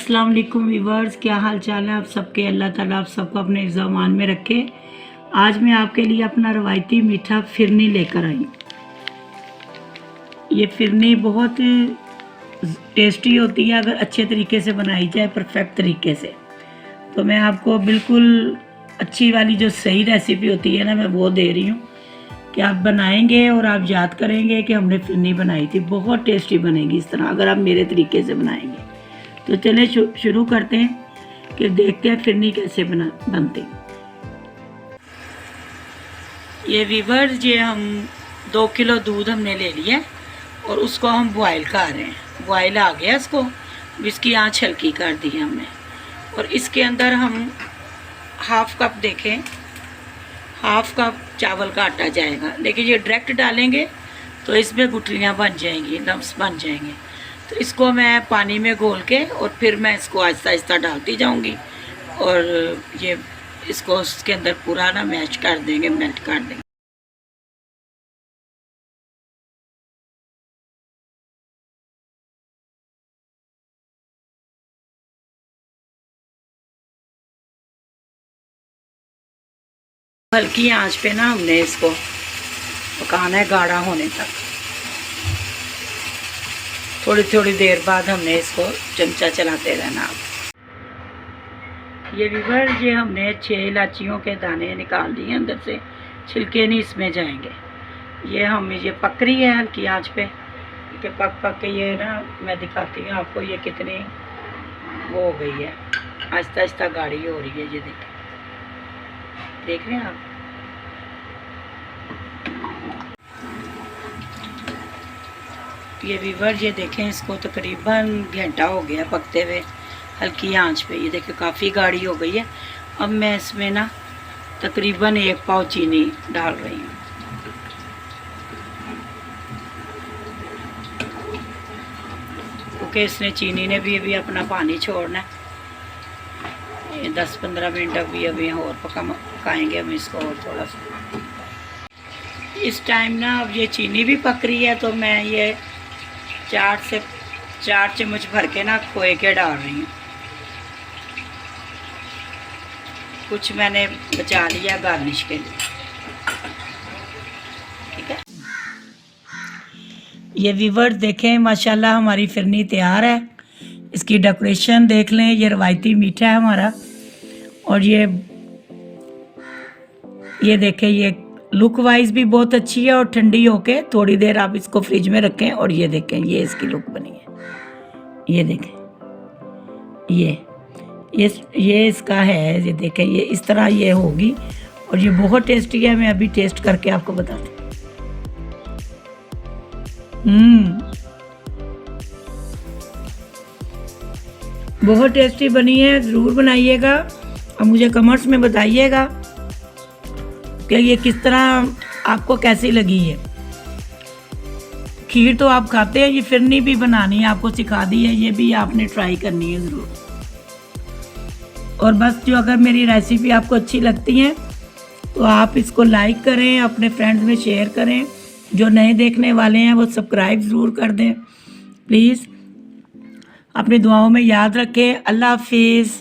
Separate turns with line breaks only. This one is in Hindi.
अस्सलाम वालेकुम व्यूवर्स, क्या हाल चाल है आप सबके। अल्लाह ताला आप सबको अपने ज़मान में रखे। आज मैं आपके लिए अपना रवायती मीठा फिरनी लेकर आई। ये फिरनी बहुत टेस्टी होती है अगर अच्छे तरीके से बनाई जाए, परफेक्ट तरीके से। तो मैं आपको बिल्कुल अच्छी वाली जो सही रेसिपी होती है ना, मैं वो दे रही हूँ कि आप बनाएंगे और आप याद करेंगे कि हमने फिरनी बनाई थी। बहुत टेस्टी बनेगी इस तरह अगर आप मेरे तरीके से बनाएंगे। तो चले शुरू करते हैं कि देखते हैं फिरनी कैसे बनती। ये व्यूअर्स, ये हम 2 किलो दूध हमने ले लिया और उसको हम बॉयल कर रहे हैं। बॉयल आ गया इसको, इसकी आँच हल्की कर दी है हमने। और इसके अंदर हम हाफ कप देखें, हाफ कप चावल का आटा जाएगा। लेकिन ये डायरेक्ट डालेंगे तो इसमें गुठलियाँ बन जाएंगी, लम्स बन जाएंगे। तो इसको मैं पानी में घोल के और फिर मैं इसको आहिस्ता आहिस्ता डालती जाऊंगी और ये इसको उसके अंदर पूरा ना मैश कर देंगे, मेल्ट कर देंगे। हल्की आंच पे ना हमने इसको पकाना है गाढ़ा होने तक। थोड़ी थोड़ी देर बाद हमने इसको चमचा चलाते रहना। ये व्यूअर, ये हमने 6 इलाचियों के दाने निकाल दिए अंदर से, छिलके नहीं इसमें जाएंगे। ये हम ये पक रही है हल्की आंच पे कि पक के ये ना मैं दिखाती हूँ आपको ये कितनी वो हो गई है, आहिस्ता आहिस्ता गाढ़ी हो रही है। ये देख रहे हैं आप। ये व्यूअर, ये देखें, इसको तकरीबन घंटा हो गया पकते हुए हल्की आंच पे। ये देखें काफ़ी गाढ़ी हो गई है। अब मैं इसमें ना तकरीबन 1 पाव चीनी डाल रही हूँ। क्योंकि इसने चीनी ने भी अभी अपना पानी छोड़ना है। ये 10-15 मिनट अभी और पकाएंगे हम इसको और थोड़ा सा। इस टाइम ना अब ये चीनी भी पक रही है तो मैं ये 4 चम्मच भर के ना खोए के डाल रही हूँ। कुछ मैंने बचा लिया गार्निश के लिए। ठीक है। ये व्यूअर्स देखें, माशाल्लाह हमारी फिरनी तैयार है। इसकी डेकोरेशन देख लें, ये रवायती मीठा है हमारा। और ये देखें, ये लुक वाइज भी बहुत अच्छी है। और ठंडी होके थोड़ी देर आप इसको फ्रिज में रखें और ये देखें, ये इसकी लुक बनी है। ये देखें, ये इसका है। ये देखें, ये इस तरह ये होगी और ये बहुत टेस्टी है। मैं अभी टेस्ट करके आपको बताती हूँ। बहुत टेस्टी बनी है, ज़रूर बनाइएगा और मुझे कमेंट्स में बताइएगा कि ये किस तरह आपको कैसी लगी है। खीर तो आप खाते हैं, ये फिरनी भी बनानी है आपको सिखा दी है, ये भी आपने ट्राई करनी है ज़रूर। और बस, जो अगर मेरी रेसिपी आपको अच्छी लगती है तो आप इसको लाइक करें, अपने फ्रेंड्स में शेयर करें। जो नए देखने वाले हैं वो सब्सक्राइब ज़रूर कर दें प्लीज़। अपनी दुआओं में याद रखें। अल्लाह हाफिज़।